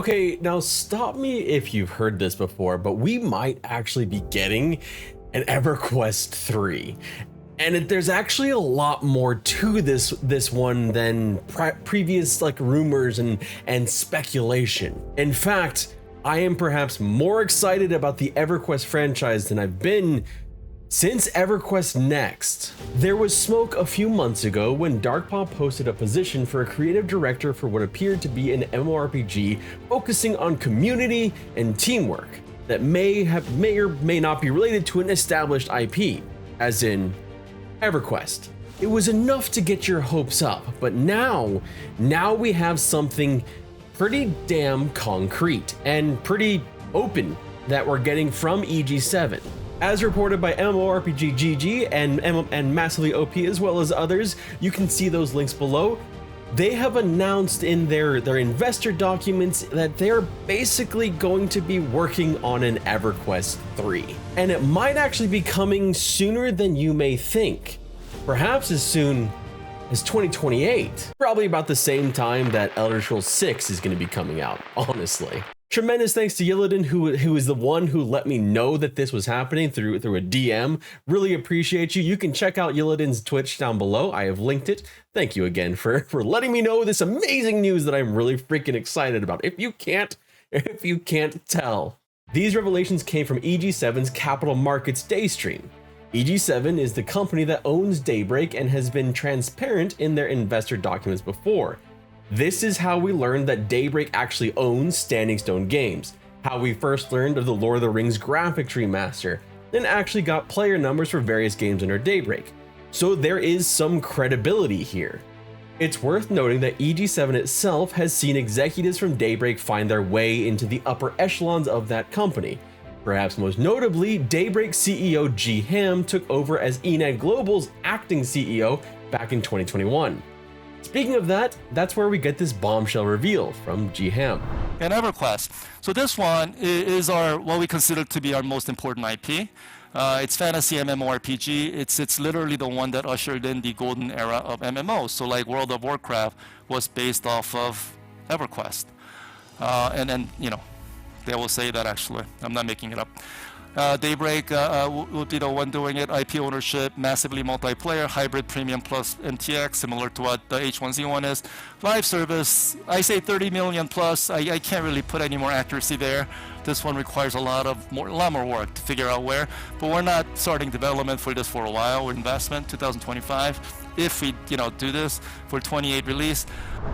Okay, now stop me if you've heard this before, but we might actually be getting an EverQuest 3. And there's actually a lot more to this one than previous like rumors and speculation. In fact, I am perhaps more excited about the EverQuest franchise than I've been since EverQuest Next. There was smoke a few months ago when Darkpaw posted a position for a creative director for what appeared to be an MMORPG focusing on community and teamwork that may or may not be related to an established IP, as in EverQuest. It was enough to get your hopes up, but now we have something pretty damn concrete and pretty open that we're getting from EG7. As reported by MMORPG GG and Massively OP as well as others, you can see those links below. They have announced in their investor documents that they're basically going to be working on an EverQuest 3. And it might actually be coming sooner than you may think. Perhaps as soon as 2028. Probably about the same time that Elder Scrolls 6 is going to be coming out, honestly. Tremendous thanks to Yilladin, who is the one who let me know that this was happening through a DM. Really appreciate you. You can check out Yilladin's Twitch down below. I have linked it. Thank you again for letting me know this amazing news that I'm really freaking excited about. If you can't tell. These revelations came from EG7's Capital Markets Day stream. EG7 is the company that owns Daybreak and has been transparent in their investor documents before. This is how we learned that Daybreak actually owns Standing Stone Games, how we first learned of the Lord of the Rings graphics remaster, and actually got player numbers for various games under Daybreak. So there is some credibility here. It's worth noting that EG7 itself has seen executives from Daybreak find their way into the upper echelons of that company. Perhaps most notably, Daybreak CEO Ji Han took over as Enad Global's acting CEO back in 2021. Speaking of that, that's where we get this bombshell reveal from Ji Han. And EverQuest. So this one is what we consider to be our most important IP. It's fantasy MMORPG. It's literally the one that ushered in the golden era of MMOs. So like World of Warcraft was based off of EverQuest. And then, you know, they will say that actually. I'm not making it up. Daybreak will be the one doing it. IP ownership, massively multiplayer, hybrid premium plus NTX, similar to what the H1Z1 is. Live service, I say 30 million plus. I can't really put any more accuracy there. This one requires a lot more work to figure out where. But we're not starting development for this for a while. We're investment 2025. If we, do this for 28 release.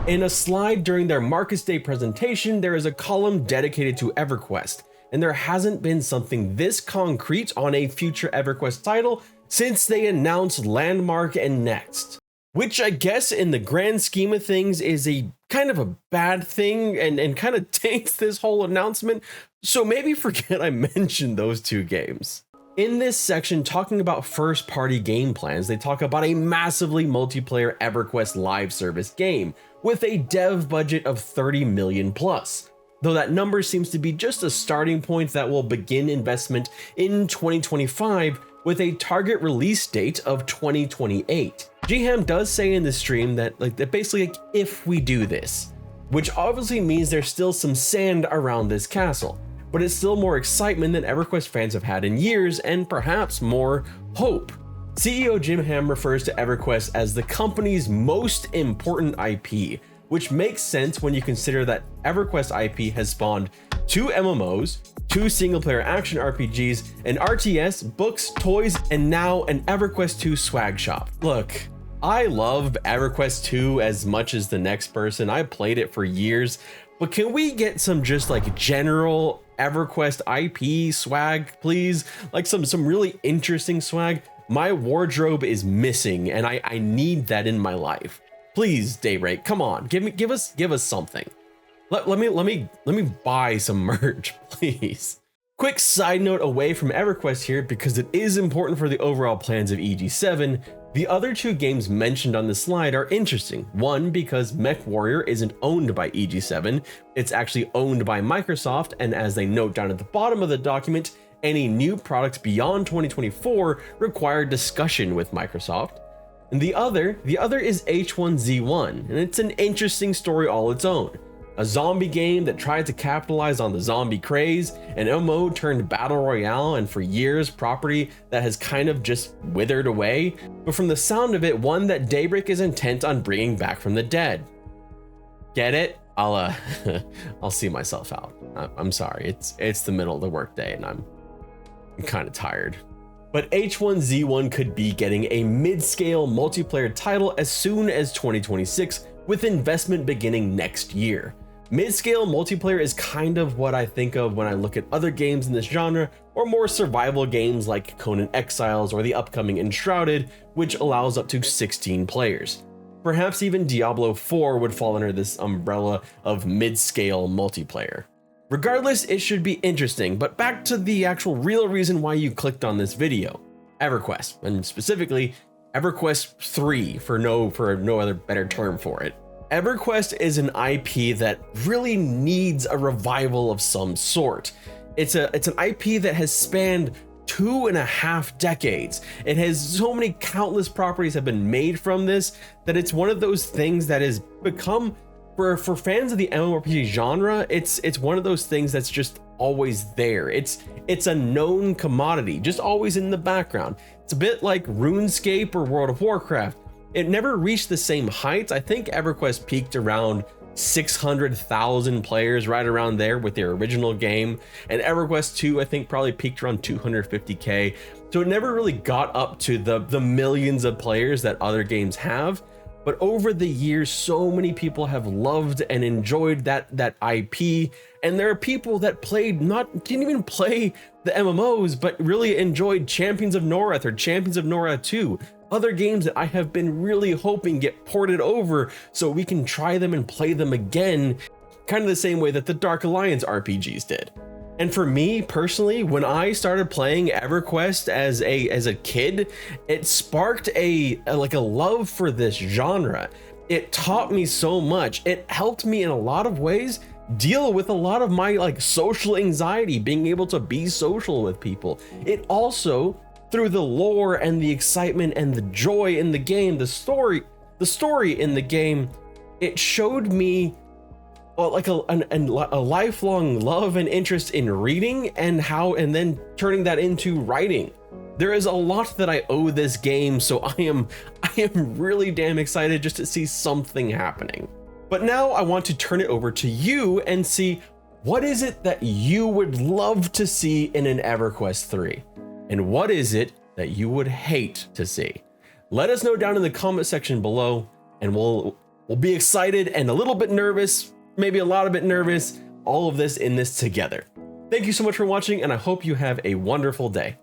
In a slide during their Marcus Day presentation, there is a column dedicated to EverQuest. And there hasn't been something this concrete on a future EverQuest title since they announced Landmark and Next. Which I guess in the grand scheme of things is a kind of a bad thing and kind of taints this whole announcement, so maybe forget I mentioned those two games. In this section talking about first party game plans, they talk about a massively multiplayer EverQuest live service game with a dev budget of 30 million plus. Though that number seems to be just a starting point that will begin investment in 2025 with a target release date of 2028. Ji Han does say in the stream that basically if we do this, which obviously means there's still some sand around this castle, but it's still more excitement than EverQuest fans have had in years and perhaps more hope. CEO Ji Han refers to EverQuest as the company's most important IP, which makes sense when you consider that EverQuest IP has spawned 2 MMOs, 2 single-player action RPGs, an RTS, books, toys, and now an EverQuest 2 swag shop. Look, I love EverQuest 2 as much as the next person. I played it for years, but can we get some just general EverQuest IP swag, please? Like some really interesting swag. My wardrobe is missing, and I need that in my life. Please, Daybreak, come on, give us something. Let me buy some merch, please. Quick side note away from EverQuest here because it is important for the overall plans of EG7. The other 2 games mentioned on the slide are interesting. One, because MechWarrior isn't owned by EG7, it's actually owned by Microsoft, and as they note down at the bottom of the document, any new products beyond 2024 require discussion with Microsoft. And the other is H1Z1, and it's an interesting story all its own. A zombie game that tried to capitalize on the zombie craze, an MMO turned battle royale, and for years property that has kind of just withered away, but from the sound of it, one that Daybreak is intent on bringing back from the dead. Get it? I'll see myself out. I'm sorry, it's the middle of the workday and I'm kind of tired. But H1Z1 could be getting a mid-scale multiplayer title as soon as 2026, with investment beginning next year. Mid-scale multiplayer is kind of what I think of when I look at other games in this genre, or more survival games like Conan Exiles or the upcoming Enshrouded, which allows up to 16 players. Perhaps even Diablo 4 would fall under this umbrella of mid-scale multiplayer. Regardless, it should be interesting, but back to the actual real reason why you clicked on this video. EverQuest, and specifically EverQuest 3 for no other better term for it. EverQuest is an IP that really needs a revival of some sort. It's an IP that has spanned 2.5 decades. It has so many countless properties have been made from this that it's one of those things that has become, for fans of the MMORPG genre, it's one of those things that's just always there. It's a known commodity, just always in the background. It's a bit like RuneScape or World of Warcraft. It never reached the same heights. I think EverQuest peaked around 600,000 players, right around there with their original game, and EverQuest 2 I think probably peaked around 250k. So it never really got up to the millions of players that other games have. But over the years, so many people have loved and enjoyed that IP, and there are people that didn't even play the MMOs, but really enjoyed Champions of Norrath or Champions of Norrath 2, other games that I have been really hoping get ported over so we can try them and play them again, kind of the same way that the Dark Alliance RPGs did. And for me personally, when I started playing EverQuest as a kid, it sparked a love for this genre. It taught me so much. It helped me in a lot of ways deal with a lot of my social anxiety, being able to be social with people. It also, through the lore and the excitement and the joy in the game, the story in the game, it showed me a lifelong love and interest in reading and then turning that into writing. There is a lot that I owe this game, so I am really damn excited just to see something happening. But now I want to turn it over to you and see, what is it that you would love to see in an EverQuest 3? And what is it that you would hate to see? Let us know down in the comment section below, and we'll be excited and a little bit nervous, maybe a lot of bit nervous, all of this in this together. Thank you so much for watching, and I hope you have a wonderful day.